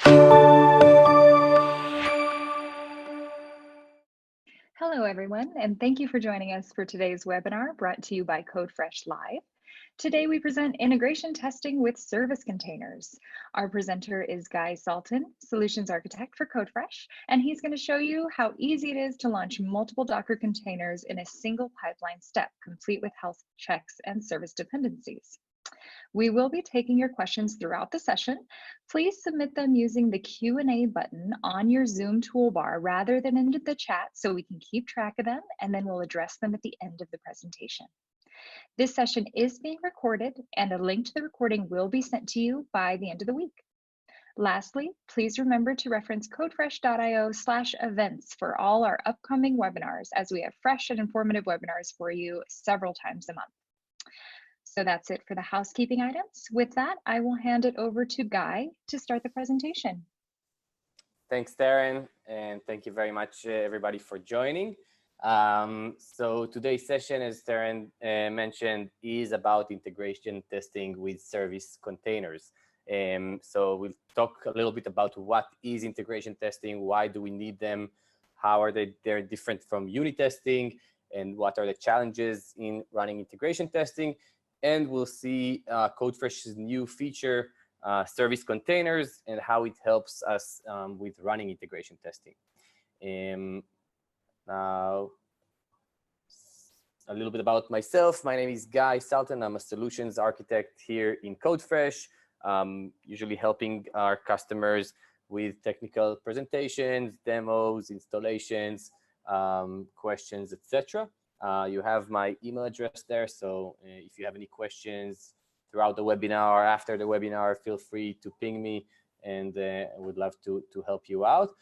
Hello, everyone, and thank you for joining us for today's webinar brought to you by Codefresh Live. Today, we present integration testing with service containers. Our presenter is Guy Salton, Solutions Architect for Codefresh, and he's going to show you how easy it is to launch multiple Docker containers in a single pipeline step, complete with health checks and service dependencies. We will be taking your questions throughout the session. Please submit them using the Q&A button on your Zoom toolbar rather than into the chat so we can keep track of them, and then we'll address them at the end of the presentation. This session is being recorded, and a link to the recording will be sent to you by the end of the week. Lastly, please remember to reference codefresh.io/events for all our upcoming webinars, as we have fresh and informative webinars for you several times a month. So that's it for the housekeeping items. With that, I will hand it over to Guy to start the presentation. Thanks, Darren, and thank you very much, everybody, for joining. So today's session, as Darren mentioned, is about integration testing with service containers. So we'll talk a little bit about what is integration testing, why do we need them, how are they're different from unit testing, and what are the challenges in running integration testing. And we'll see Codefresh's new feature, service containers, and how it helps us with running integration testing. Now, a little bit about myself. My name is Guy Salton. I'm a solutions architect here in Codefresh, usually helping our customers with technical presentations, demos, installations, questions, etc. You have my email address there, so if you have any questions throughout the webinar or after the webinar, feel free to ping me, and I would love to help you out.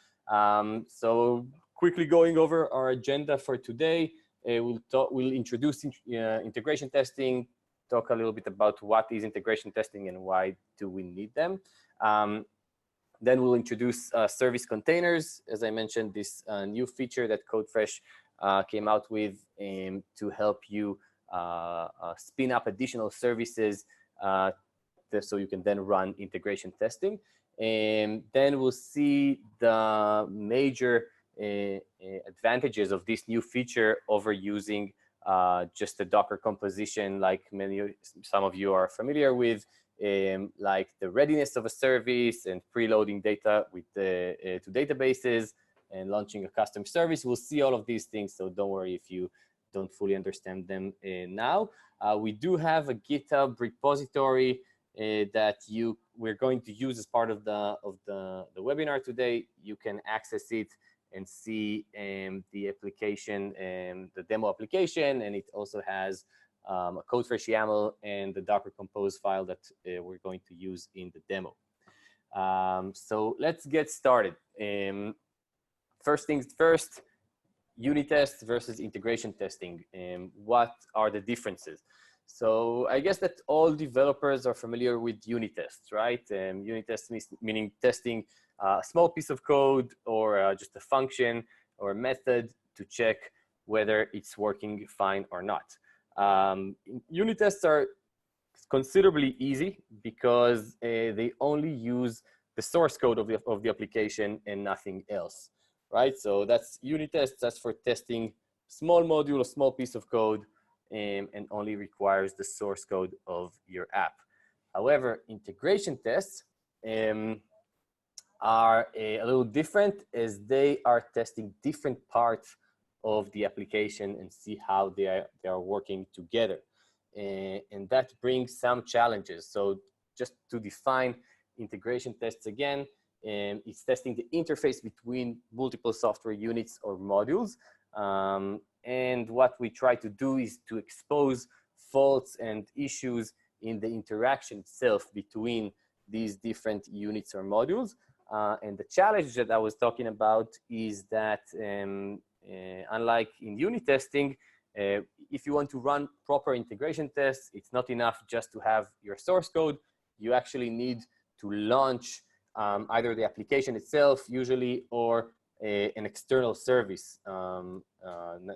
So quickly going over our agenda for today, we'll introduce integration testing, talk a little bit about what is integration testing and why do we need them. Then we'll introduce service containers. As I mentioned, this new feature that Codefresh came out with to help you spin up additional services so you can then run integration testing. And then we'll see the major advantages of this new feature over using just a Docker composition like some of you are familiar with, like the readiness of a service and preloading data with to databases and launching a custom service. We'll see all of these things, so don't worry if you don't fully understand them now. We do have a GitHub repository that we're going to use as part of the webinar today. You can access it and see the application, the demo application, and it also has a Codefresh YAML and the Docker Compose file that we're going to use in the demo. So let's get started. First things first, unit tests versus integration testing. What are the differences? So I guess that all developers are familiar with unit tests, right? Unit tests meaning testing a small piece of code or just a function or a method to check whether it's working fine or not. Unit tests are considerably easy because they only use the source code of the application and nothing else, right? So that's unit tests. That's for testing small module, a small piece of code, and only requires the source code of your app. However, integration tests are a little different, as they are testing different parts of the application and see how they are working together. And that brings some challenges. So just to define integration tests again, it's testing the interface between multiple software units or modules. And what we try to do is to expose faults and issues in the interaction itself between these different units or modules. And the challenge that I was talking about is that unlike in unit testing, if you want to run proper integration tests, it's not enough just to have your source code. You actually need to launch either the application itself usually or an external service.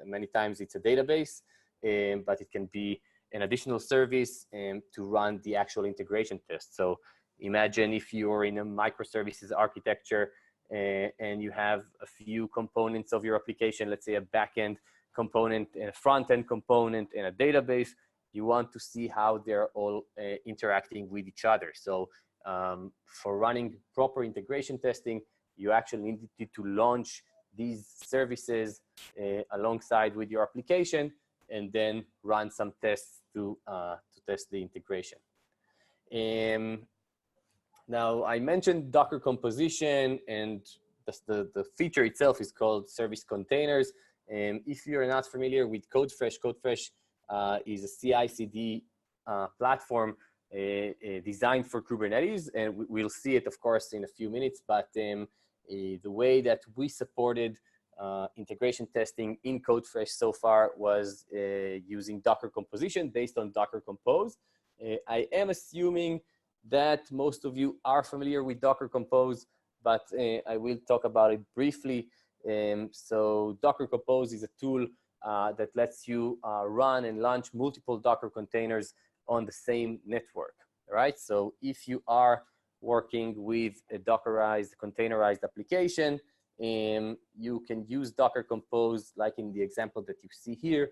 Many times it's a database, but it can be an additional service to run the actual integration test. So Imagine if you're in a microservices architecture and you have a few components of your application, let's say a backend component and a front-end component and a database. You want to see how they're all interacting with each other. So for running proper integration testing, you actually need to launch these services alongside with your application and then run some tests to test the integration. Now, I mentioned Docker composition, and the feature itself is called service containers. If you're not familiar with Codefresh, Codefresh is a CI/CD platform designed for Kubernetes, and we'll see it, of course, in a few minutes. But the way that we supported integration testing in Codefresh so far was using Docker composition based on Docker Compose. I am assuming that most of you are familiar with Docker Compose, but I will talk about it briefly. So Docker Compose is a tool that lets you run and launch multiple Docker containers on the same network, right? So if you are working with a Dockerized, containerized application, you can use Docker Compose like in the example that you see here,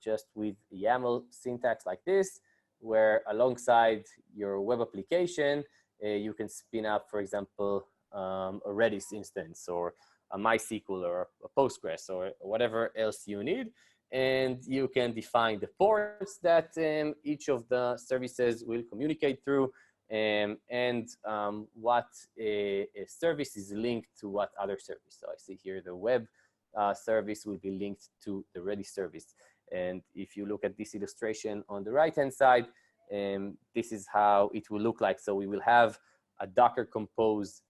just with YAML syntax like this, where alongside your web application, you can spin up, for example, a Redis instance or a MySQL or a Postgres or whatever else you need. And you can define the ports that each of the services will communicate through and what a service is linked to what other service. So I see here the web service will be linked to the Redis service. And if you look at this illustration on the right-hand side, this is how it will look like. So we will have a Docker Compose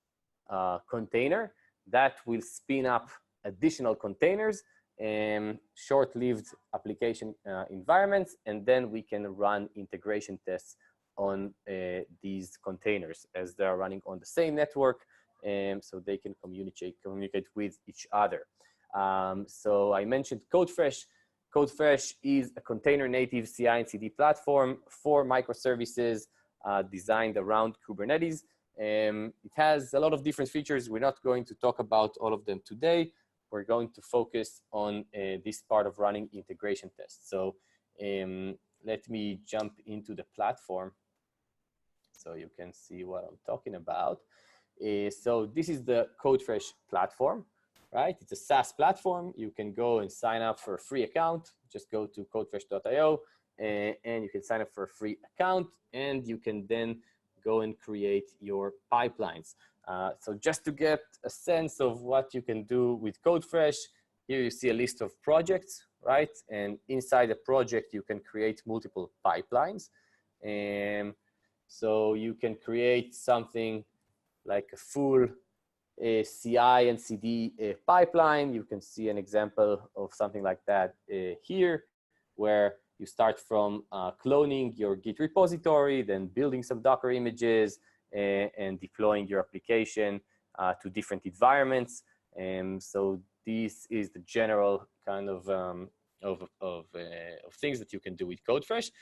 container that will spin up additional containers and short-lived application environments, and then we can run integration tests on these containers as they are running on the same network, so they can communicate with each other. So I mentioned Codefresh. Codefresh is a container native CI and CD platform for microservices designed around Kubernetes. It has a lot of different features. We're not going to talk about all of them today. We're going to focus on this part of running integration tests. So let me jump into the platform so you can see what I'm talking about. So this is the Codefresh platform, right? It's a SaaS platform. You can go and sign up for a free account. Just go to codefresh.io and you can sign up for a free account, and you can then go and create your pipelines. So just to get a sense of what you can do with Codefresh, here you see a list of projects, right? And inside a project, you can create multiple pipelines. So you can create something like a full CI and CD pipeline. You can see an example of something like that here, where you start from cloning your Git repository, then building some Docker images, and deploying your application to different environments. And so this is the general kind of things that you can do with Codefresh.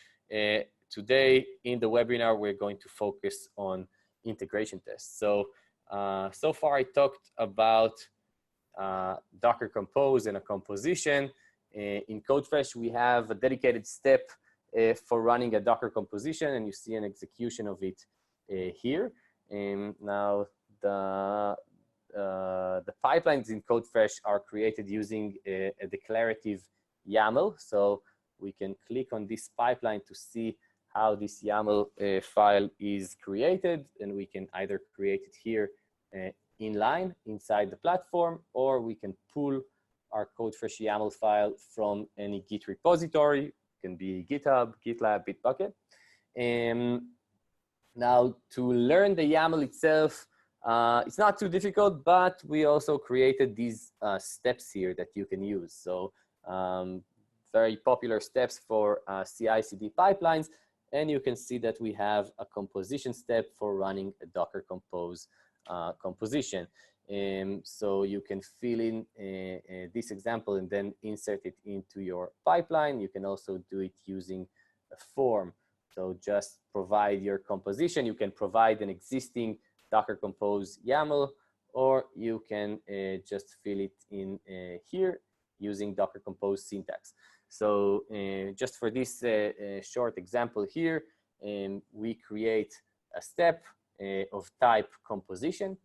Today in the webinar, we're going to focus on integration tests. So so far I talked about Docker Compose and a composition. In Codefresh, we have a dedicated step for running a Docker composition, and you see an execution of it here. And now the pipelines in Codefresh are created using a declarative YAML. So we can click on this pipeline to see how this YAML file is created, and we can either create it here inline inside the platform, or we can pull our Codefresh YAML file from any Git repository. It can be GitHub, GitLab, Bitbucket. Now, to learn the YAML itself, it's not too difficult, but we also created these steps here that you can use. So very popular steps for CI/CD pipelines. And you can see that we have a composition step for running a Docker Compose composition. So you can fill in this example and then insert it into your pipeline. You can also do it using a form So just provide your composition. You can provide an existing Docker Compose YAML, or you can just fill it in here using Docker Compose syntax. So just for this short example here, we create a step of type composition.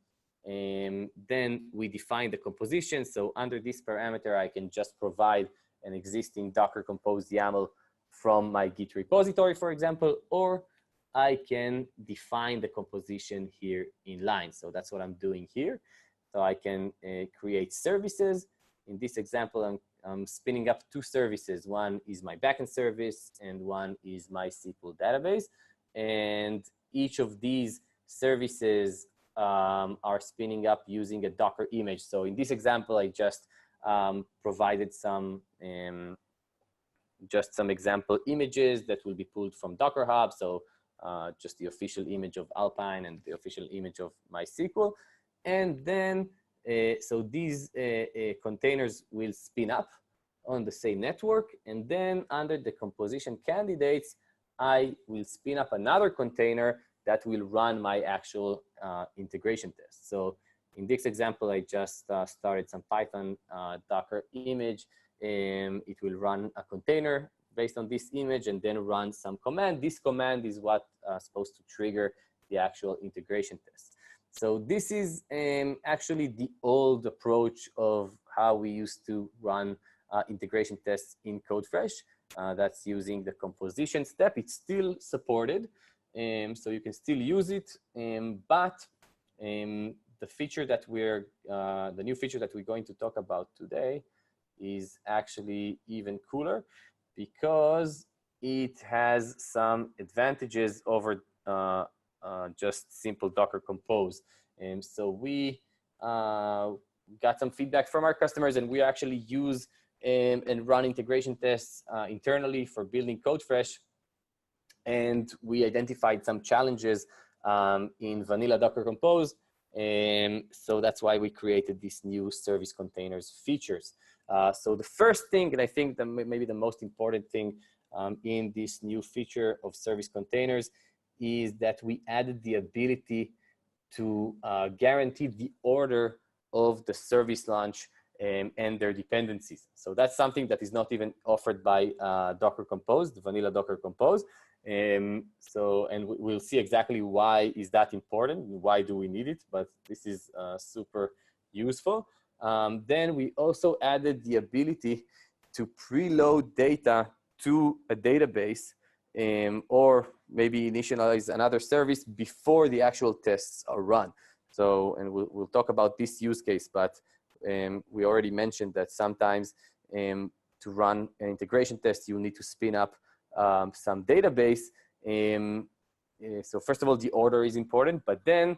Then we define the composition. So under this parameter, I can just provide an existing Docker Compose YAML from my Git repository, for example, or I can define the composition here in line. So that's what I'm doing here. So I can create services. In this example, I'm spinning up two services. One is my backend service, and one is my SQL database. And each of these services are spinning up using a Docker image. So in this example, I just provided some example images that will be pulled from Docker Hub. So just the official image of Alpine and the official image of MySQL. And then, so these containers will spin up on the same network. And then under the composition candidates, I will spin up another container that will run my actual integration test. So in this example, I just started some Python Docker image. It will run a container based on this image and then run some command. This command is what supposed to trigger the actual integration test. So this is actually the old approach of how we used to run integration tests in Codefresh. That's using the composition step. It's still supported, so you can still use it, but the feature that the new feature that we're going to talk about today is actually even cooler because it has some advantages over just simple Docker Compose. And so we got some feedback from our customers, and we actually use and run integration tests internally for building Codefresh. And we identified some challenges in vanilla Docker Compose. And so that's why we created these new service containers features. So the first thing, and I think that maybe the most important thing in this new feature of service containers is that we added the ability to guarantee the order of the service launch and their dependencies. So that's something that is not even offered by Docker Compose, the vanilla Docker Compose. And we'll see exactly why is that important, why do we need it, but this is super useful. Then we also added the ability to preload data to a database or maybe initialize another service before the actual tests are run. So, and we'll talk about this use case, but we already mentioned that sometimes to run an integration test, you need to spin up some database. So first of all, the order is important, but then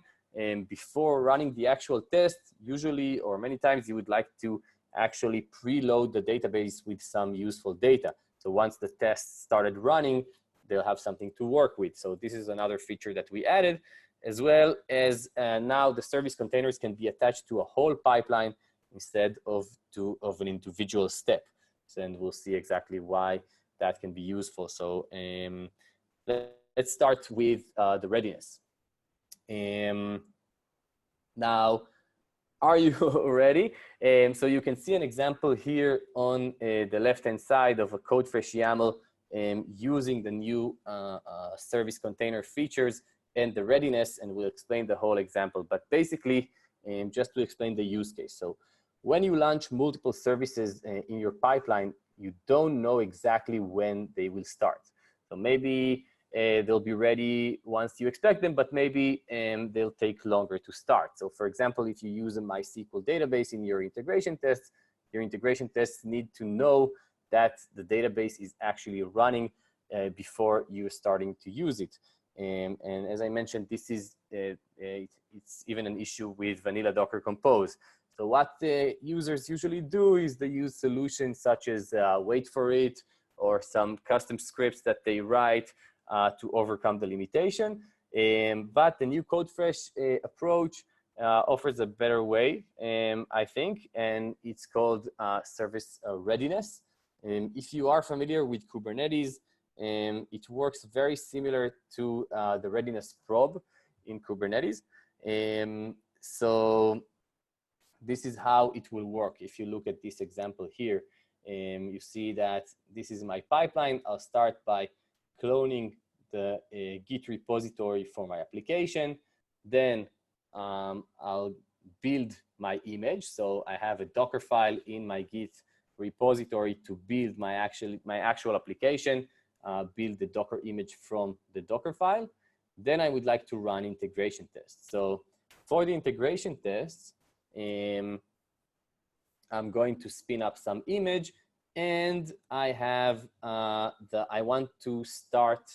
before running the actual test, usually or many times you would like to actually preload the database with some useful data. So once the tests started running, they'll have something to work with. So this is another feature that we added, as well as now the service containers can be attached to a whole pipeline instead of an individual step. So, and we'll see exactly why that can be useful. So let's start with the readiness. Now, are you ready? So you can see an example here on the left-hand side of a Codefresh YAML using the new service container features and the readiness, and we'll explain the whole example. But basically, just to explain the use case. So when you launch multiple services in your pipeline, you don't know exactly when they will start. So maybe they'll be ready once you expect them, but maybe they'll take longer to start. So for example, if you use a MySQL database in your integration tests need to know that the database is actually running before you're starting to use it. And as I mentioned, this is it's even an issue with vanilla Docker Compose. So what the users usually do is they use solutions such as wait for it or some custom scripts that they write to overcome the limitation. But the new Codefresh approach offers a better way, I think, and it's called service readiness. If you are familiar with Kubernetes, It works very similar to the readiness probe in Kubernetes. So this is how it will work. If you look at this example here, you see that this is my pipeline. I'll start by cloning the Git repository for my application. Then I'll build my image. So I have a Docker file in my Git repository to build my actual application, build the Docker image from the Docker file. Then I would like to run integration tests. So for the integration tests, I'm going to spin up some image, and I have I want to start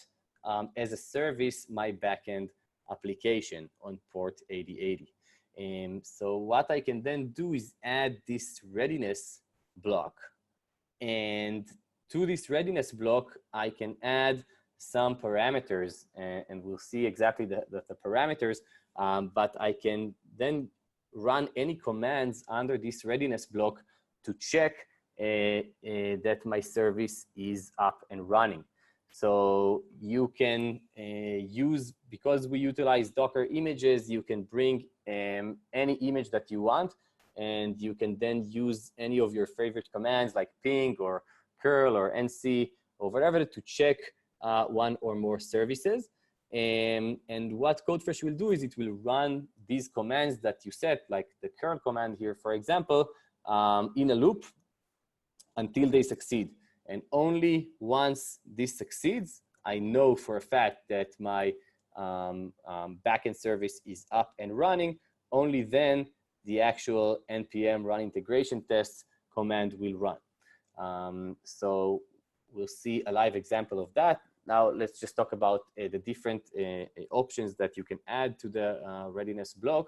as a service my backend application on port 8080. So what I can then do is add this readiness block, and to this readiness block I can add some parameters, and we'll see exactly the parameters, but I can then run any commands under this readiness block to check that my service is up and running. So you can use, because we utilize Docker images, you can bring any image that you want, and you can then use any of your favorite commands like ping or curl or nc or whatever to check one or more services. And what Codefresh will do is it will run these commands that you set, like the curl command here, for example, in a loop until they succeed. And only once this succeeds, I know for a fact that my backend service is up and running. Only then the actual npm run integration tests command will run. So we'll see a live example of that. Now let's just talk about the different options that you can add to the readiness block.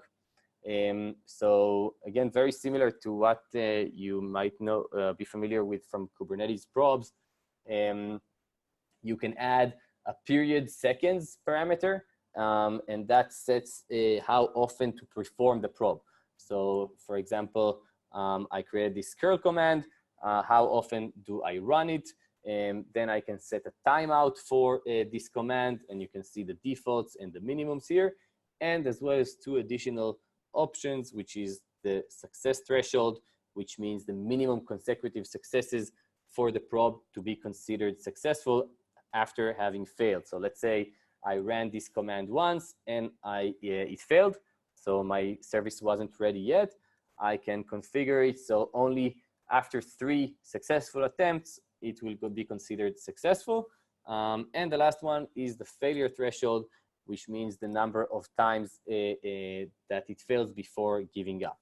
So again, very similar to what you might know, be familiar with from Kubernetes probes. You can add a period seconds parameter, and that sets how often to perform the probe. So for example, I created this curl command. How often do I run it? Then I can set a timeout for this command, and you can see the defaults and the minimums here, and as well as two additional options, which is the success threshold, which means the minimum consecutive successes for the probe to be considered successful after having failed. So let's say I ran this command once and it failed, so my service wasn't ready yet. I can configure it so only after 3 successful attempts it will be considered successful. And the last one is the failure threshold, which means the number of times that it fails before giving up.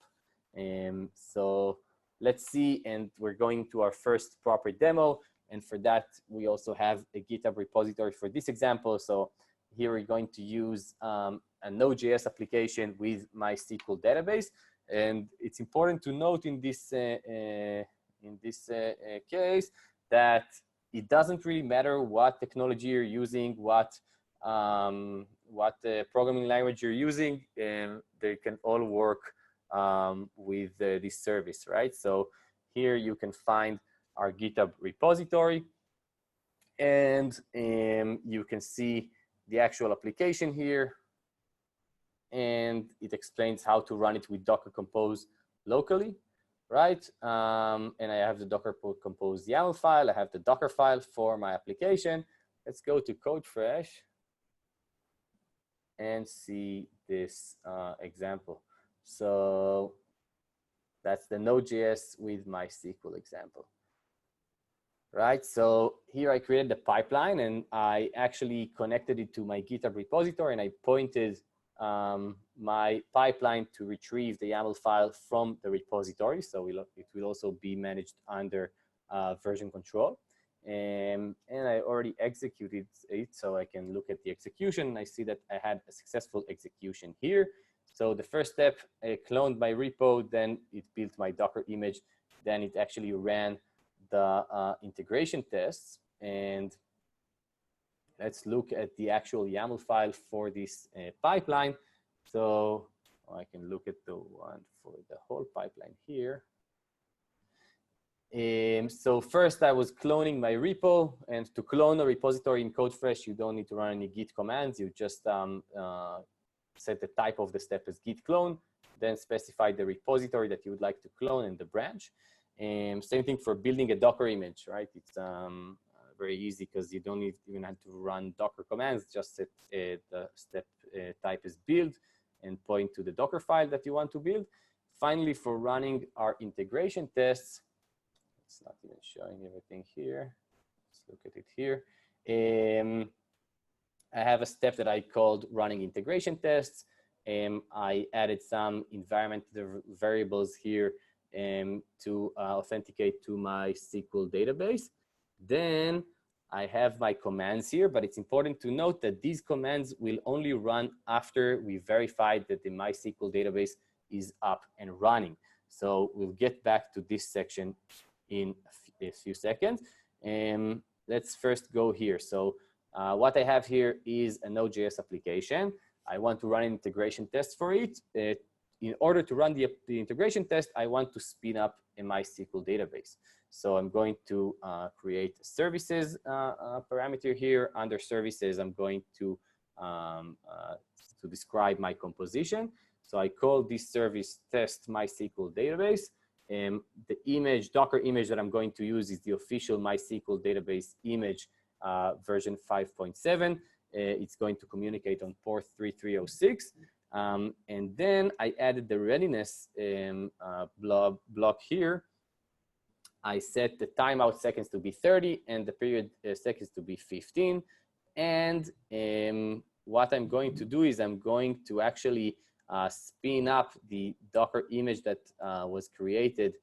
So let's see, and we're going to our first proper demo. And for that, we also have a GitHub repository for this example. So here we're going to use a Node.js application with MySQL database. And it's important to note in this case that it doesn't really matter what technology you're using, what programming language you're using, and they can all work with this service, right? So here you can find our GitHub repository, and you can see the actual application here, and it explains how to run it with Docker Compose locally, right? And I have the Docker Compose YAML file. I have the Docker file for my application. Let's go to Codefresh and see this example. So that's the Node.js with MySQL example, right? So here I created the pipeline, and I actually connected it to my GitHub repository, and I pointed my pipeline to retrieve the YAML file from the repository. So it will also be managed under version control. And I already executed it, so I can look at the execution, and I see that I had a successful execution here. So the first step, I cloned my repo, then it built my Docker image, then it actually ran the integration tests. And let's look at the actual YAML file for this pipeline. So I can look at the one for the whole pipeline here. So first I was cloning my repo, and to clone a repository in Codefresh, you don't need to run any git commands. You just set the type of the step as git clone, then specify the repository that you would like to clone and the branch. Same thing for building a Docker image, right? It's very easy because you don't even have to run Docker commands, just set the step type as build and point to the Docker file that you want to build. Finally, for running our integration tests, it's not even showing everything here. Let's look at it here. I have a step that I called running integration tests. I added some environment variables here to authenticate to my SQL database. Then I have my commands here, but it's important to note that these commands will only run after we verified that the MySQL database is up and running. So we'll get back to this section in a few seconds. Let's first go here. So what I have here is a Node.js application. I want to run an integration test for it. In order to run the integration test, I want to spin up a MySQL database. So I'm going to create a services parameter here. Under services, I'm going to describe my composition. So I call this service test MySQL database. The image, Docker image that I'm going to use is the official MySQL database image version 5.7. It's going to communicate on port 3306. And then I added the readiness block here. I set the timeout seconds to be 30 and the period seconds to be 15. And what I'm going to do is I'm going to actually spin up the Docker image that was created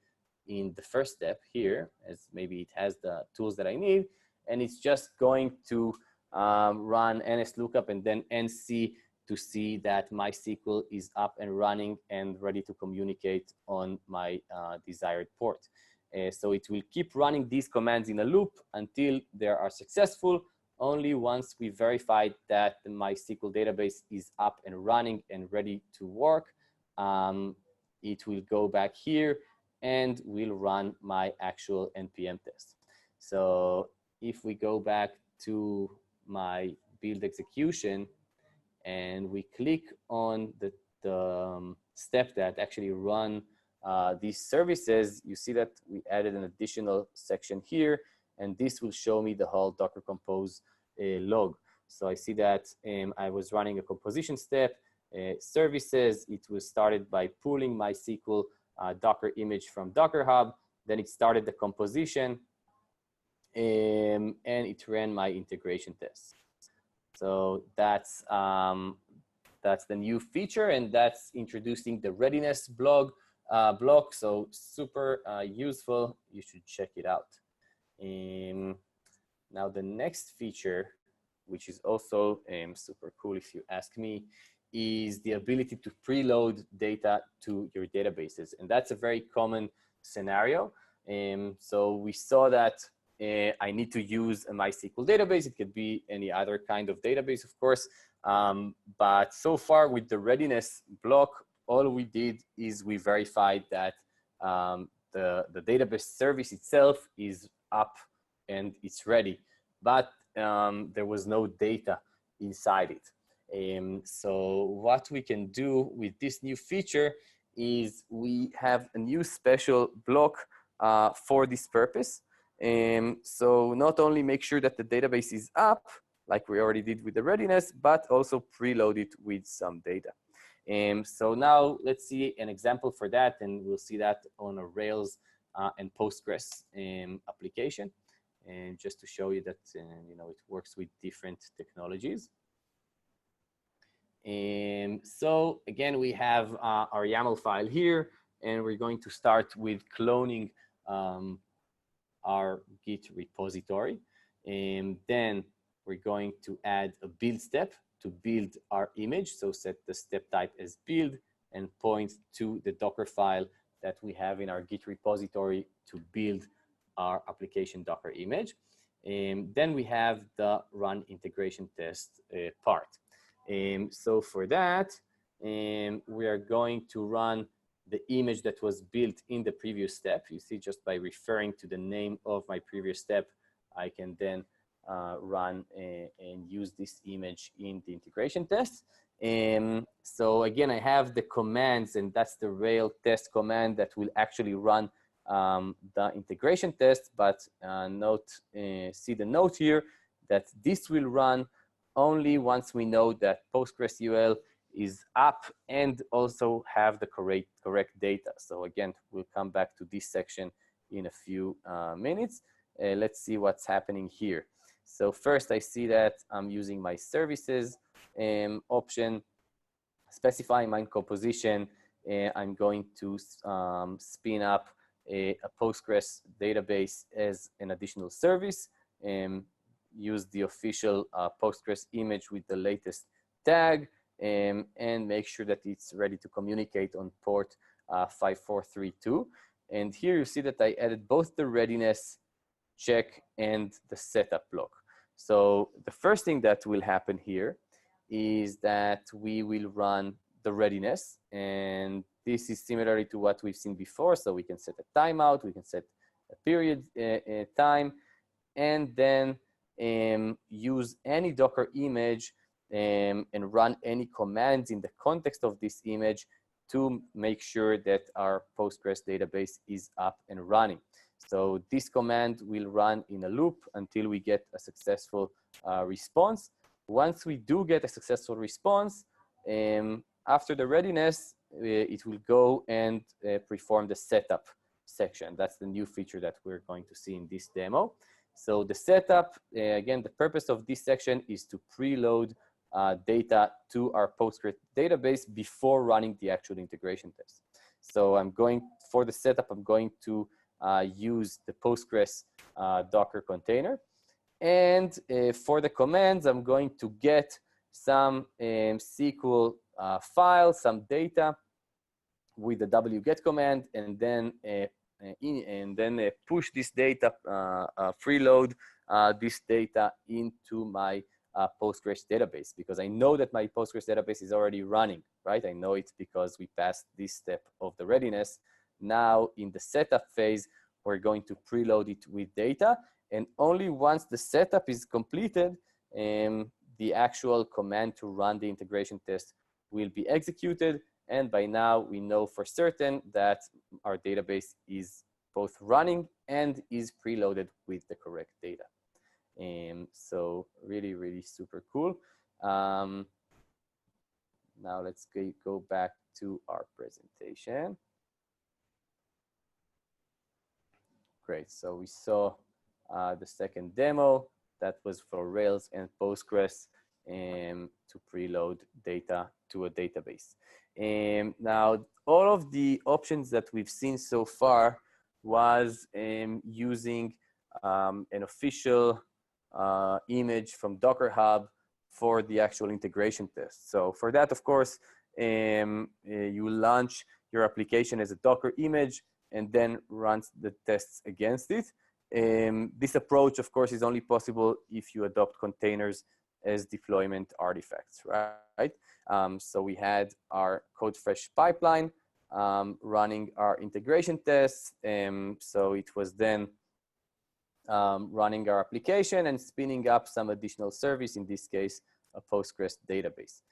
in the first step here, as maybe it has the tools that I need. And it's just going to run NSLOOKUP and then NC to see that MySQL is up and running and ready to communicate on my desired port. So it will keep running these commands in a loop until they are successful. Only once we verified that the MySQL database is up and running and ready to work, it will go back here and will run my actual NPM test. So if we go back to my build execution and we click on the step that actually run these services, you see that we added an additional section here, and this will show me the whole Docker Compose log. So I see that I was running a composition step, services. It was started by pulling MySQL Docker image from Docker Hub. Then it started the composition, and it ran my integration tests. So that's the new feature, and that's introducing the readiness block. So super useful. You should check it out. Now the next feature, which is also super cool if you ask me, is the ability to preload data to your databases. And that's a very common scenario. So we saw that I need to use a MySQL database. It could be any other kind of database, of course. But so far with the readiness block, all we did is we verified that the database service itself is up and it's ready, but there was no data inside it. So what we can do with this new feature is we have a new special block for this purpose. So not only make sure that the database is up, like we already did with the readiness, but also preload it with some data. So now let's see an example for that, and we'll see that on a Rails and Postgres application, and just to show you that you know, it works with different technologies. So again, we have our YAML file here, and we're going to start with cloning our Git repository, and then we're going to add a build step to build our image. So set the step type as build and point to the Docker file that we have in our Git repository to build our application Docker image. Then we have the run integration test part. So for that, we are going to run the image that was built in the previous step. You see, just by referring to the name of my previous step, I can then run and use this image in the integration test. So again, I have the commands, and that's the Rail test command that will actually run the integration test, but see the note here that this will run only once we know that PostgreSQL is up and also have the correct data. So again, we'll come back to this section in a few minutes. Let's see what's happening here. So first I see that I'm using my services option, specifying my composition. I'm going to spin up a Postgres database as an additional service, use the official Postgres image with the latest tag, and make sure that it's ready to communicate on port 5432. And here you see that I added both the readiness check and the setup block. So the first thing that will happen here is that we will run the readiness, and this is similarly to what we've seen before. So we can set a timeout, we can set a period time, and then use any Docker image and run any commands in the context of this image to make sure that our Postgres database is up and running. So this command will run in a loop until we get a successful response. Once we do get a successful response, after the readiness, it will go and perform the setup section. That's the new feature that we're going to see in this demo. So the setup, again, the purpose of this section is to preload data to our Postgres database before running the actual integration test. So for the setup, I'm going to use the Postgres Docker container. And for the commands, I'm going to get some SQL file, some data with the wget command, and then push this data, preload this data into my Postgres database, because I know that my Postgres database is already running, right? I know it's because we passed this step of the readiness. Now in the setup phase, we're going to preload it with data, and only once the setup is completed, the actual command to run the integration test will be executed. And by now we know for certain that our database is both running and is preloaded with the correct data. So really, really super cool. Now let's go back to our presentation. Great, so we saw the second demo that was for Rails and Postgres to preload data to a database. Now, all of the options that we've seen so far was using an official image from Docker Hub for the actual integration test. So for that, of course, you launch your application as a Docker image and then runs the tests against it. This approach, of course, is only possible if you adopt containers as deployment artifacts, right? So we had our Codefresh pipeline running our integration tests. So it was then running our application and spinning up some additional service, in this case, a Postgres database.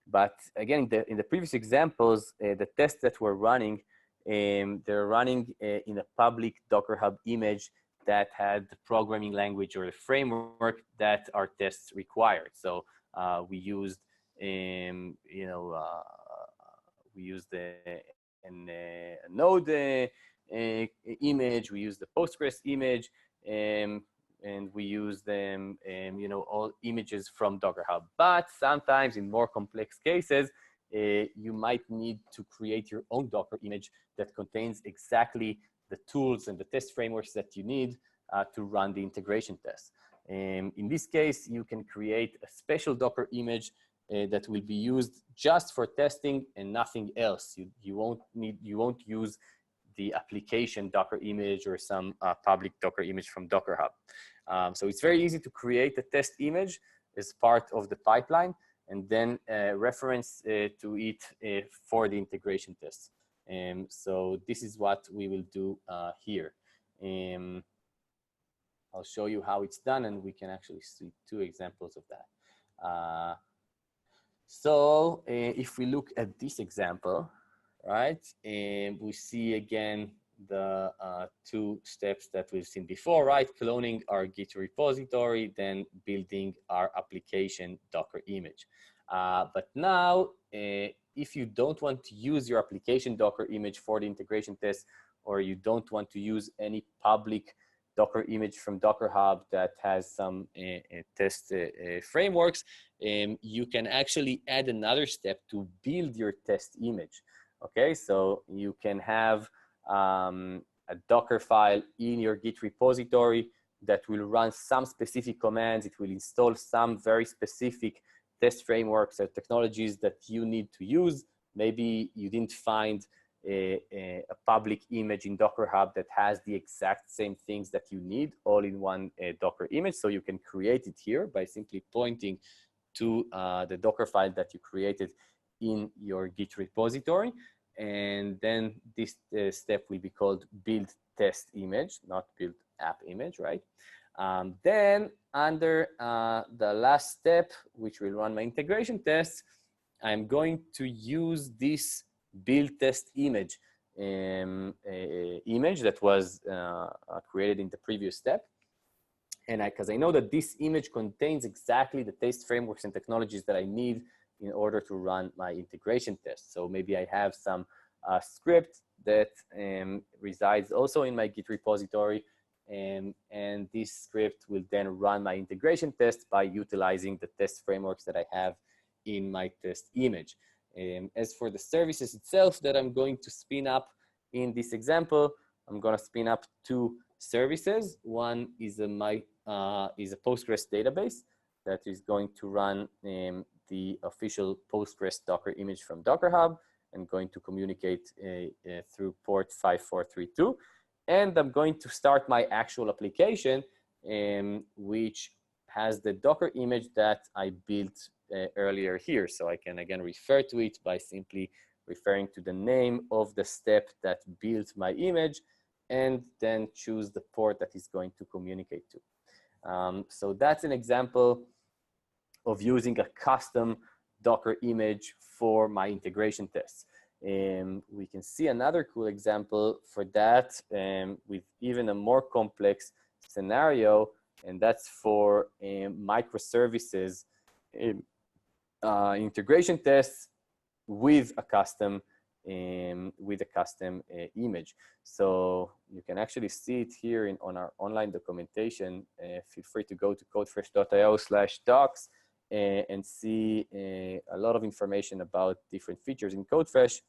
But again, in the previous examples, the tests that we're running, they're running in a public Docker Hub image that had the programming language or the framework that our tests required. So we used, we used a node image, we used the Postgres image, and we use them, all images from Docker Hub. But sometimes in more complex cases, you might need to create your own Docker image that contains exactly the tools and the test frameworks that you need to run the integration test. In this case, you can create a special Docker image that will be used just for testing and nothing else. You won't use the application Docker image or some public Docker image from Docker Hub. So it's very easy to create a test image as part of the pipeline. and then reference to it for the integration tests. So this is what we will do here. I'll show you how it's done, and we can actually see two examples of that. So if we look at this example, right, we see again the two steps that we've seen before, right? Cloning our Git repository, then building our application Docker image. But now, if you don't want to use your application Docker image for the integration test, or you don't want to use any public Docker image from Docker Hub that has some test frameworks, you can actually add another step to build your test image. Okay, so you can have a Docker file in your Git repository that will run some specific commands. It will install some very specific test frameworks or technologies that you need to use. Maybe you didn't find a public image in Docker Hub that has the exact same things that you need all in one Docker image. So you can create it here by simply pointing to the Docker file that you created in your Git repository. And then this step will be called build test image, not build app image, right? Then under the last step, which will run my integration tests, I'm going to use this build test image image that was created in the previous step. And because I know that this image contains exactly the test frameworks and technologies that I need in order to run my integration test. So maybe I have some script that resides also in my Git repository, and this script will then run my integration test by utilizing the test frameworks that I have in my test image. As for the services itself that I'm going to spin up in this example, I'm going to spin up two services. One is a Postgres database that is going to run the official Postgres Docker image from Docker Hub and going to communicate through port 5432. And I'm going to start my actual application, which has the Docker image that I built earlier here. So I can again refer to it by simply referring to the name of the step that built my image, and then choose the port that is going to communicate to. So that's an example of using a custom Docker image for my integration tests. We can see another cool example for that with even a more complex scenario, and that's for microservices integration tests with a custom image. So you can actually see it here on our online documentation. Feel free to go to codefresh.io/docs and see a lot of information about different features in Codefresh.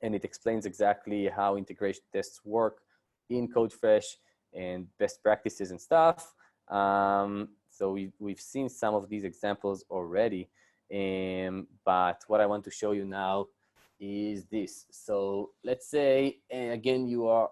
And it explains exactly how integration tests work in Codefresh and best practices and stuff. So we've seen some of these examples already. But what I want to show you now is this. So let's say, again, your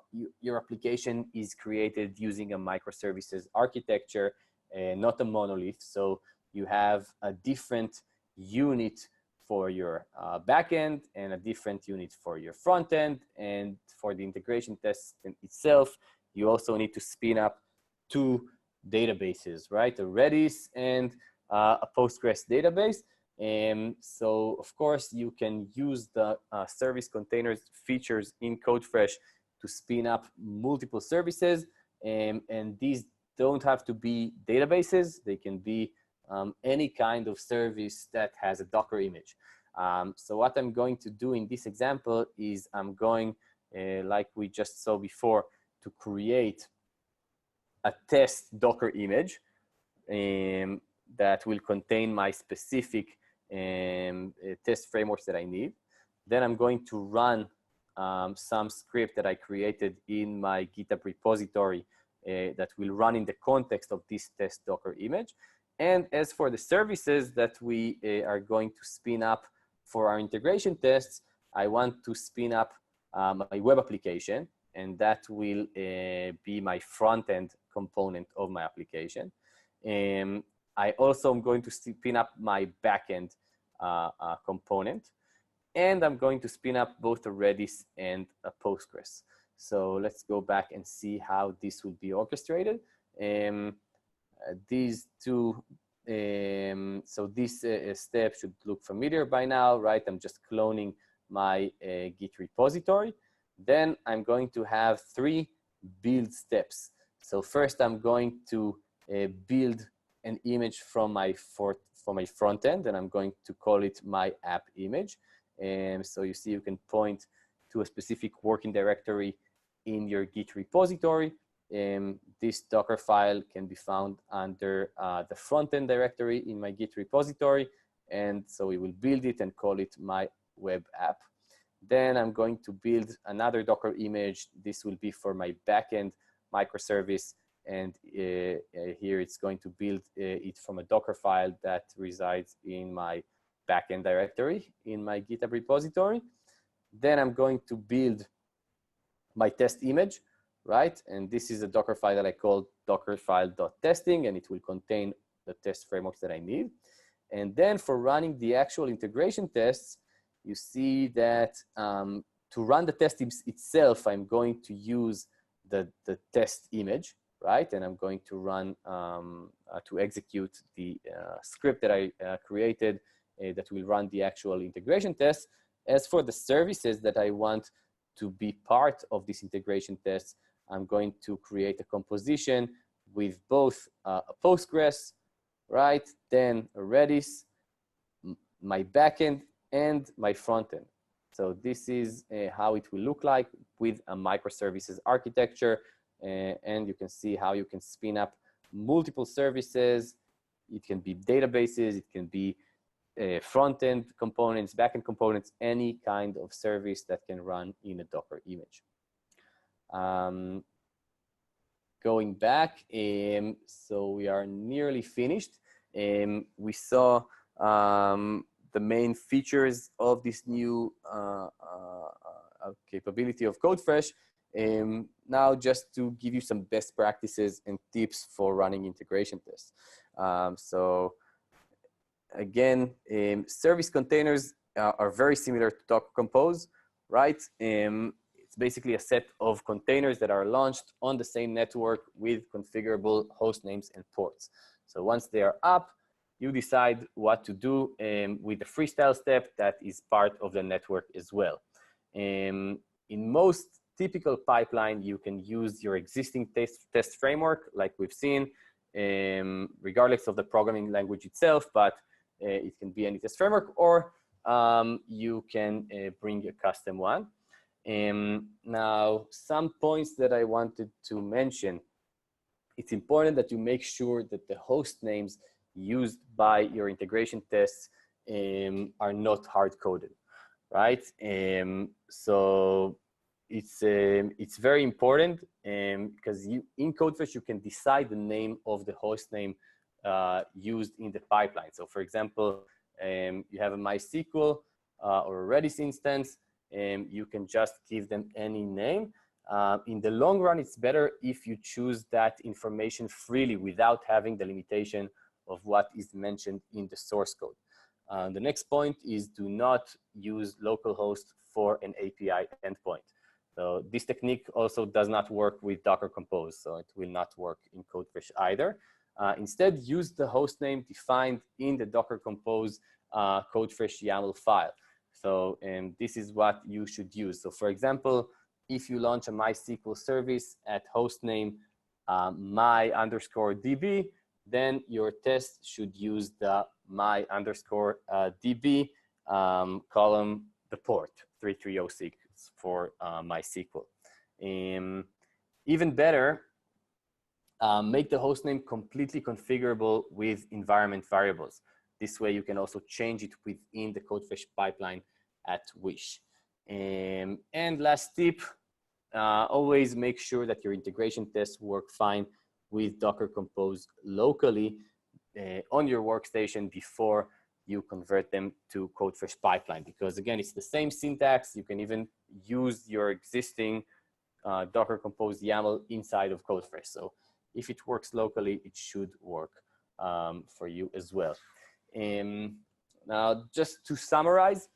application is created using a microservices architecture, not a monolith. So you have a different unit for your backend and a different unit for your front end. And for the integration test itself, you also need to spin up two databases, right? A Redis and a Postgres database. So of course you can use the service containers features in Codefresh to spin up multiple services. And these don't have to be databases. They can be any kind of service that has a Docker image. So what I'm going to do in this example is I'm going, like we just saw before, to create a test Docker image that will contain my specific test frameworks that I need. Then I'm going to run some script that I created in my GitHub repository that will run in the context of this test Docker image. And as for the services that we are going to spin up for our integration tests, I want to spin up my web application, and that will be my front-end component of my application. I also am going to spin up my backend component, and I'm going to spin up both a Redis and a Postgres. So let's go back and see how this will be orchestrated. These two, so this step should look familiar by now, right? I'm just cloning my Git repository. Then I'm going to have 3 build steps. So first I'm going to build an image from my front end, and I'm going to call it my app image. And so you see, you can point to a specific working directory in your Git repository. This Docker file can be found under the front end directory in my Git repository. And so we will build it and call it my web app. Then I'm going to build another Docker image. This will be for my backend microservice. And here it's going to build it from a Docker file that resides in my backend directory in my GitHub repository. Then I'm going to build my test image, right? And this is a Docker file that I call dockerfile.testing, and it will contain the test frameworks that I need. And then for running the actual integration tests, you see that to run the test itself, I'm going to use the test image, right? And I'm going to run, to execute the script that I created that will run the actual integration tests. As for the services that I want to be part of this integration test, I'm going to create a composition with both a Postgres, right? Then a Redis, my backend, and my frontend. So this is how it will look like with a microservices architecture. And you can see how you can spin up multiple services. It can be databases, it can be front-end components, back-end components, any kind of service that can run in a Docker image. Going back, so we are nearly finished. We saw the main features of this new capability of Codefresh. Now, just to give you some best practices and tips for running integration tests. So again, service containers are very similar to Docker Compose, right? It's basically a set of containers that are launched on the same network with configurable host names and ports. So once they are up, you decide what to do with the freestyle step that is part of the network as well. In most typical pipeline, you can use your existing test framework like we've seen, regardless of the programming language itself, but it can be any test framework, or you can bring a custom one. Now, some points that I wanted to mention. It's important that you make sure that the host names used by your integration tests are not hard-coded, right? So it's very important because in Codefresh, you can decide the name of the host name used in the pipeline. So for example, you have a MySQL or a Redis instance, you can just give them any name. In the long run, it's better if you choose that information freely without having the limitation of what is mentioned in the source code. The next point is do not use localhost for an API endpoint. So this technique also does not work with Docker Compose, so it will not work in Codefresh either. Instead, use the host name defined in the Docker Compose Codefresh YAML file. So this is what you should use. So for example, if you launch a MySQL service at hostname my_db, then your test should use the my_db column, the port 3306 for MySQL. Even better, make the hostname completely configurable with environment variables. This way you can also change it within the Codefresh pipeline at wish. And last tip, always make sure that your integration tests work fine with Docker Compose locally on your workstation before you convert them to Codefresh pipeline. Because again, it's the same syntax. You can even use your existing Docker Compose YAML inside of Codefresh. So if it works locally, it should work for you as well. Now, just to summarize,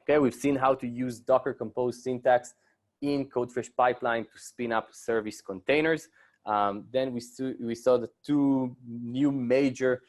okay, we've seen how to use Docker Compose syntax in Codefresh pipeline to spin up service containers. Then we saw the two new major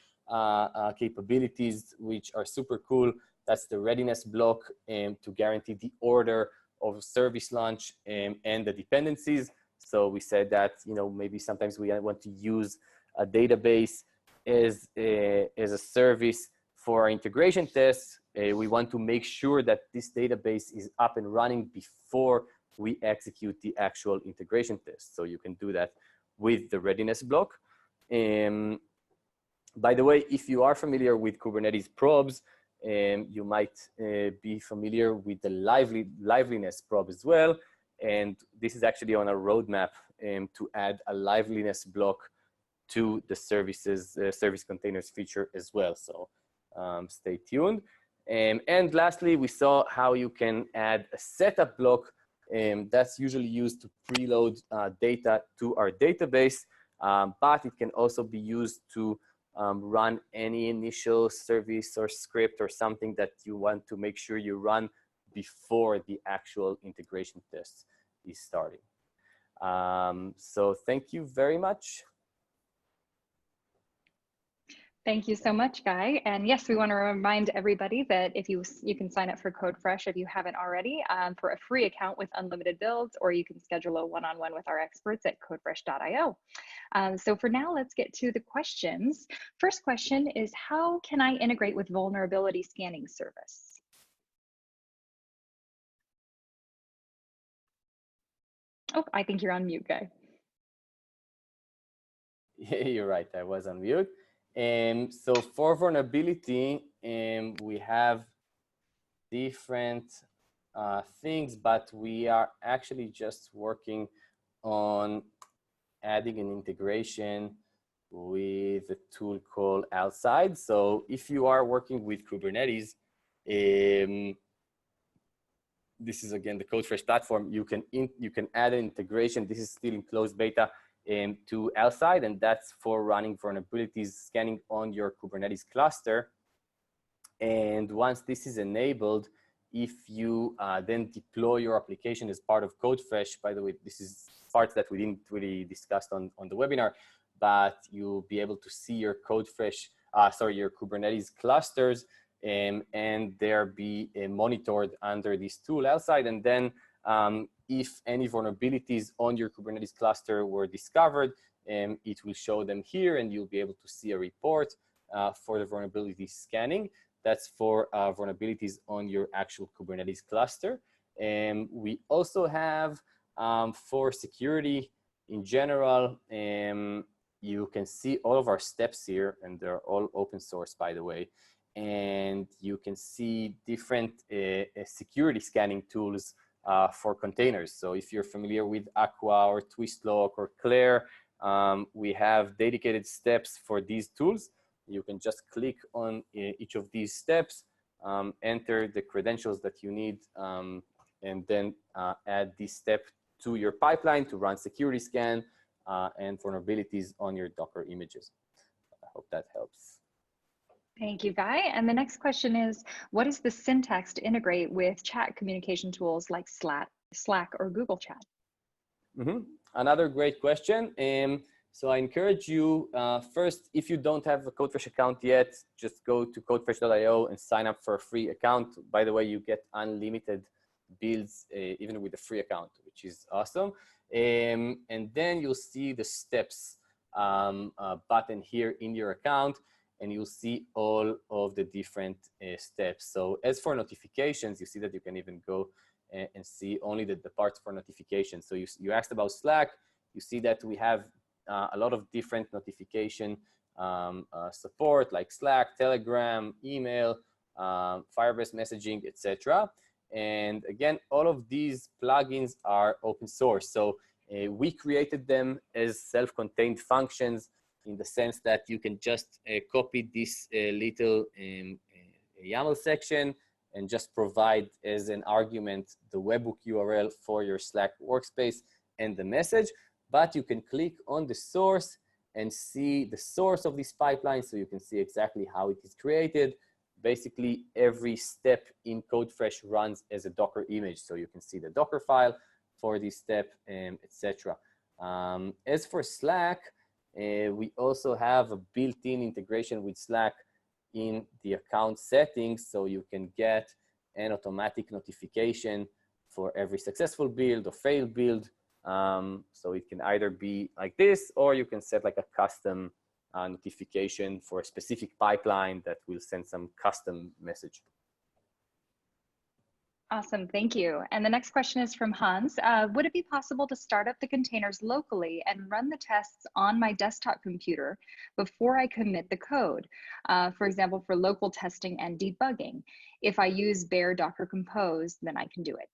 capabilities, which are super cool. That's the readiness block to guarantee the order of service launch and the dependencies. So we said that, you know, maybe sometimes we want to use a database as a service for our integration tests. We want to make sure that this database is up and running before we execute the actual integration test. So you can do that with the readiness block. By the way, if you are familiar with Kubernetes probes, you might be familiar with the liveliness probe as well. And this is actually on a roadmap to add a liveliness block to the service containers feature as well. So stay tuned. And lastly, we saw how you can add a setup block that's usually used to preload data to our database, but it can also be used to run any initial service or script or something that you want to make sure you run before the actual integration test is starting. So thank you very much. Thank you so much, Guy. And yes, we want to remind everybody that if you can sign up for Codefresh if you haven't already for a free account with unlimited builds, or you can schedule a one-on-one with our experts at codefresh.io. So for now, let's get to the questions. First question is, how can I integrate with vulnerability scanning service? Oh, I think you're on mute, Guy. Yeah, you're right, I was on mute. So for vulnerability, we have different things, but we are actually just working on adding an integration with a tool called Outside. So if you are working with Kubernetes, this is again the Codefresh platform. You can add an integration. This is still in closed beta to Outside, and that's for running vulnerabilities scanning on your Kubernetes cluster. And once this is enabled, if you then deploy your application as part of Codefresh, by the way, this is parts that we didn't really discuss on the webinar, but you'll be able to see your Codefresh, your Kubernetes clusters, and they'll be monitored under this tool Outside. And then if any vulnerabilities on your Kubernetes cluster were discovered, it will show them here, and you'll be able to see a report for the vulnerability scanning. That's for vulnerabilities on your actual Kubernetes cluster. And we also have for security in general, you can see all of our steps here, and they're all open source, by the way. And you can see different security scanning tools for containers. So if you're familiar with Aqua or Twistlock or Claire, we have dedicated steps for these tools. You can just click on each of these steps, enter the credentials that you need, and then add this step to your pipeline to run security scan and vulnerabilities on your Docker images. I hope that helps. Thank you, Guy. And the next question is, what is the syntax to integrate with chat communication tools like Slack or Google Chat? Another great question. So I encourage you, first, if you don't have a Codefresh account yet, just go to codefresh.io and sign up for a free account. By the way, you get unlimited builds even with a free account, which is awesome. And then you'll see the steps button here in your account, and you'll see all of the different steps. So as for notifications, you see that you can even go and see only the parts for notifications. So you asked about Slack. You see that we have a lot of different notification support, like Slack, Telegram, email, Firebase messaging, etc. And again, all of these plugins are open source. So we created them as self-contained functions, in the sense that you can just copy this little YAML section and just provide as an argument the webhook URL for your Slack workspace and the message. But you can click on the source and see the source of this pipeline, so you can see exactly how it is created. Basically, every step in Codefresh runs as a Docker image, so you can see the Docker file for this step, etc. As for Slack, we also have a built-in integration with Slack in the account settings, so you can get an automatic notification for every successful build or failed build. So it can either be like this, or you can set like a custom notification for a specific pipeline that will send some custom message. Awesome, thank you. And the next question is from Hans. Would it be possible to start up the containers locally and run the tests on my desktop computer before I commit the code? For example, for local testing and debugging. If I use bare Docker Compose, then I can do it.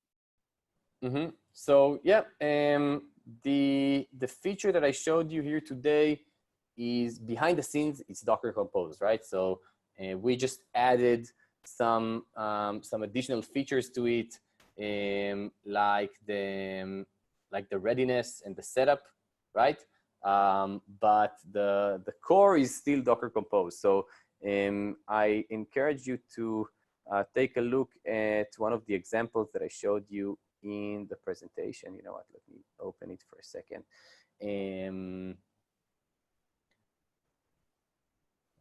Mm-hmm. So yeah, the feature that I showed you here today is behind the scenes. It's Docker Compose, right? So we just added some additional features to it, like the readiness and the setup, right? But the core is still Docker Compose. So I encourage you to take a look at one of the examples that I showed you in the presentation. You know what? Let me open it for a second.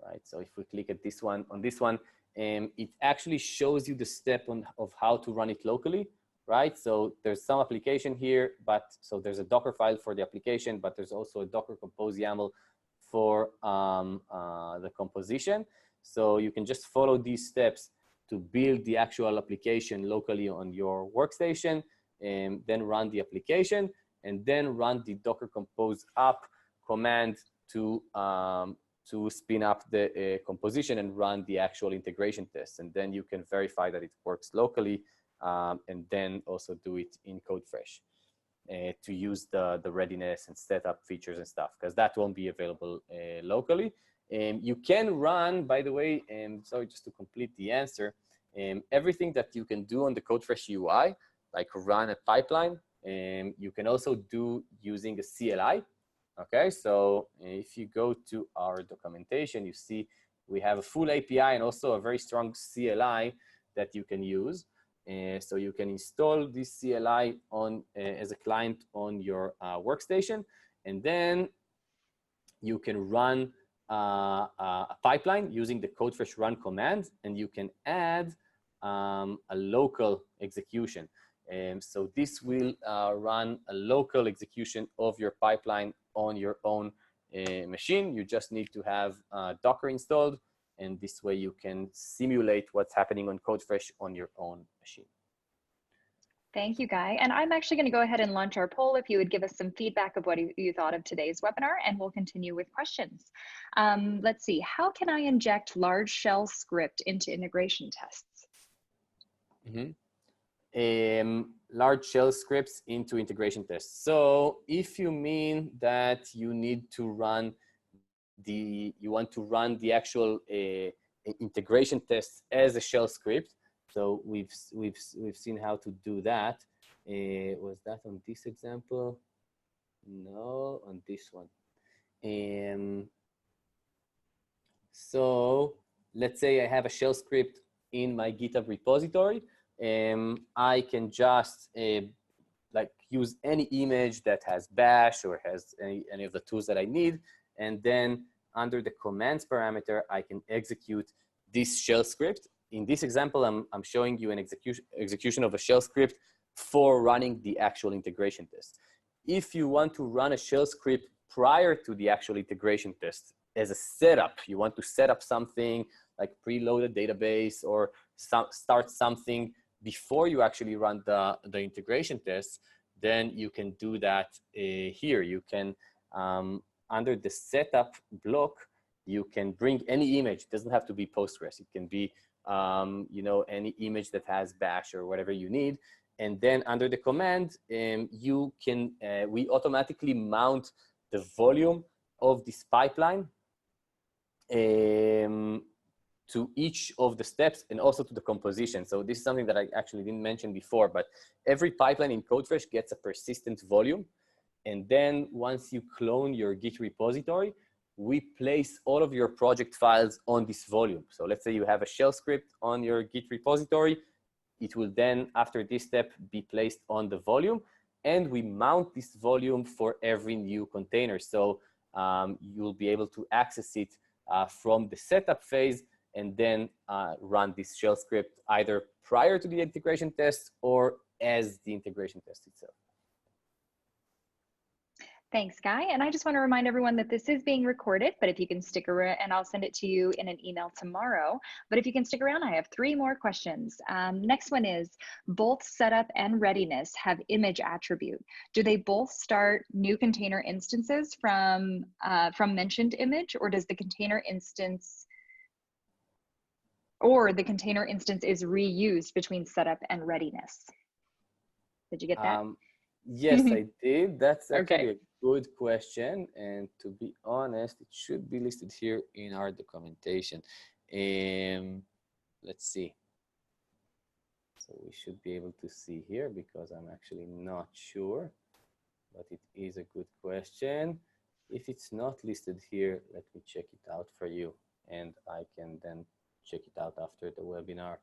Right. So if we click at this one, on this one, it actually shows you the step of how to run it locally, right? So there's some application here, but so there's a Docker file for the application, but there's also a Docker Compose YAML for the composition. So you can just follow these steps to build the actual application locally on your workstation, and then run the application, and then run the Docker Compose up command to spin up the composition and run the actual integration tests. And then you can verify that it works locally, and then also do it in Codefresh to use the readiness and setup features and stuff, because that won't be available locally. You can run, by the way, sorry, just to complete the answer, everything that you can do on the Codefresh UI, like run a pipeline, you can also do using a CLI. Okay, so if you go to our documentation, you see we have a full API and also a very strong CLI that you can use. So you can install this CLI on as a client on your workstation, and then you can run a pipeline using the Codefresh run command, and you can add a local execution. So this will run a local execution of your pipeline on your own machine. You just need to have Docker installed, and this way you can simulate what's happening on Codefresh on your own machine. Thank you, Guy. And I'm actually going to go ahead and launch our poll if you would give us some feedback of what you thought of today's webinar, and we'll continue with questions. Let's see, how can I inject large shell script into integration tests? Mm-hmm. Large shell scripts into integration tests. So if you mean that you need to run you want to run the actual integration tests as a shell script, so we've seen how to do that. Was that on this example? No, on this one. So let's say I have a shell script in my GitHub repository. I can just like use any image that has bash or has any of the tools that I need, and then under the commands parameter, I can execute this shell script. In this example, I'm showing you an execution of a shell script for running the actual integration test. If you want to run a shell script prior to the actual integration test as a setup, you want to set up something like preload a database or start something before you actually run the integration tests, then you can do that here. You can, under the setup block, you can bring any image. It doesn't have to be Postgres. It can be, you know, any image that has bash or whatever you need. And then under the command, you can, we automatically mount the volume of this pipeline to each of the steps and also to the composition. So this is something that I actually didn't mention before, but every pipeline in Codefresh gets a persistent volume. And then once you clone your Git repository, we place all of your project files on this volume. So let's say you have a shell script on your Git repository. It will then, after this step, be placed on the volume. And we mount this volume for every new container. So you'll be able to access it from the setup phase and then run this shell script either prior to the integration test or as the integration test itself. Thanks, Guy. And I just want to remind everyone that this is being recorded, but if you can stick around, and I'll send it to you in an email tomorrow, but if you can stick around, I have 3 more questions. Next one is, both setup and readiness have image attribute. Do they both start new container instances from mentioned image, or does the container instance, or the container instance is reused between setup and readiness? Did you get that? Yes, I did. That's actually Okay. a good question. And to be honest, it should be listed here in our documentation. Let's see. So we should be able to see here because I'm actually not sure, but it is a good question. If it's not listed here, let me check it out for you. And I can then check it out after the webinar.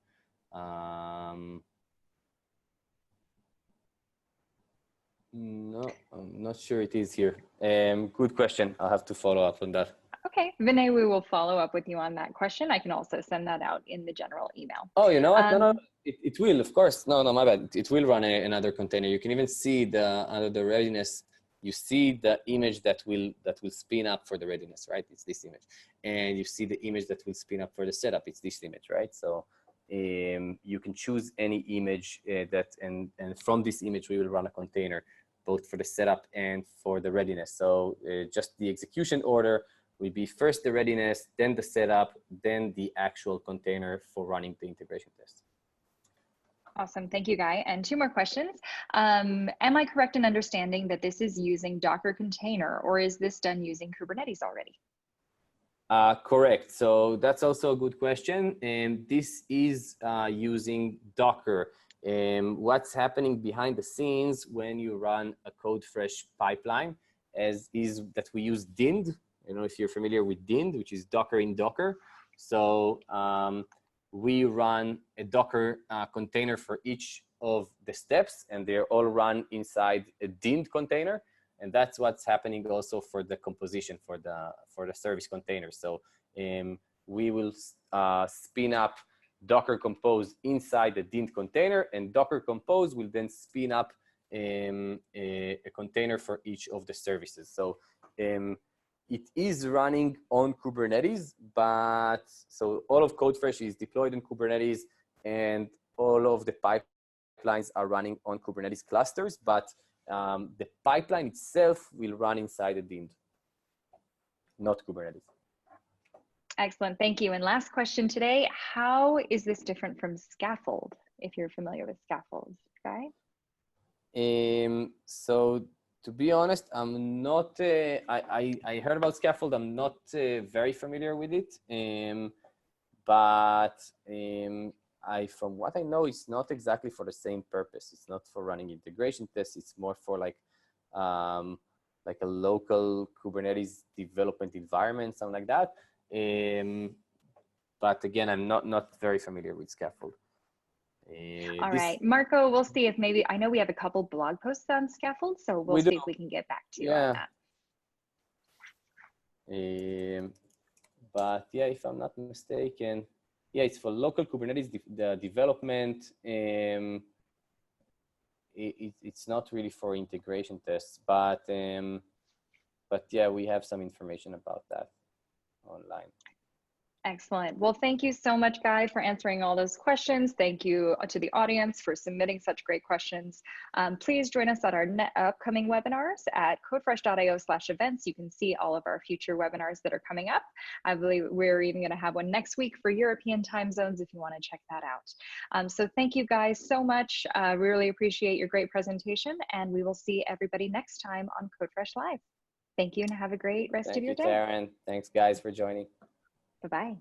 No, I'm not sure it is here. Good question. I'll have to follow up on that. Okay, Vinay, we will follow up with you on that question. I can also send that out in the general email. Oh, you know what? No, it will, of course. No, my bad. It will run another container. You can even see under the readiness, you see the image that will spin up for the readiness, right? It's this image. And you see the image that will spin up for the setup. It's this image, right? So you can choose any image and from this image, we will run a container, both for the setup and for the readiness. So just the execution order will be first the readiness, then the setup, then the actual container for running the integration test. Awesome, thank you, Guy. And 2 more questions. Am I correct in understanding that this is using Docker container, or is this done using Kubernetes already? Correct. So that's also a good question. And this is using Docker. What's happening behind the scenes when you run a Codefresh pipeline is that we use DIND. I don't know if you're familiar with DIND, which is Docker in Docker. So we run a Docker container for each of the steps, and they're all run inside a DIND container. And that's what's happening also for the composition for the service container. So we will spin up Docker Compose inside the DIND container, and Docker Compose will then spin up a container for each of the services. So it is running on Kubernetes, but so all of Codefresh is deployed in Kubernetes, and all of the pipelines are running on Kubernetes clusters, but the pipeline itself will run inside a DIND, not Kubernetes. Excellent, thank you. And last question today, how is this different from Scaffold, if you're familiar with Scaffold, Guy? So to be honest, I'm not, I heard about Scaffold, I'm not very familiar with it, but from what I know, it's not exactly for the same purpose. It's not for running integration tests. It's more for like a local Kubernetes development environment, something like that. But again, I'm not very familiar with Scaffold. All right, Marco, we'll see if maybe, I know we have a couple blog posts on Scaffold, so we'll see if we can get back to you on that. But yeah, if I'm not mistaken, yeah, it's for local Kubernetes development. It's not really for integration tests, but yeah, we have some information about that online. Excellent. Well, thank you so much, Guy, for answering all those questions. Thank you to the audience for submitting such great questions. Please join us at our upcoming webinars at codefresh.io/events. You can see all of our future webinars that are coming up. I believe we're even going to have one next week for European time zones if you want to check that out. So thank you guys so much. We really appreciate your great presentation, and we will see everybody next time on Codefresh Live. Thank you, and have a great rest of your day. Thank you, Taryn. Thanks, guys, for joining. Bye-bye.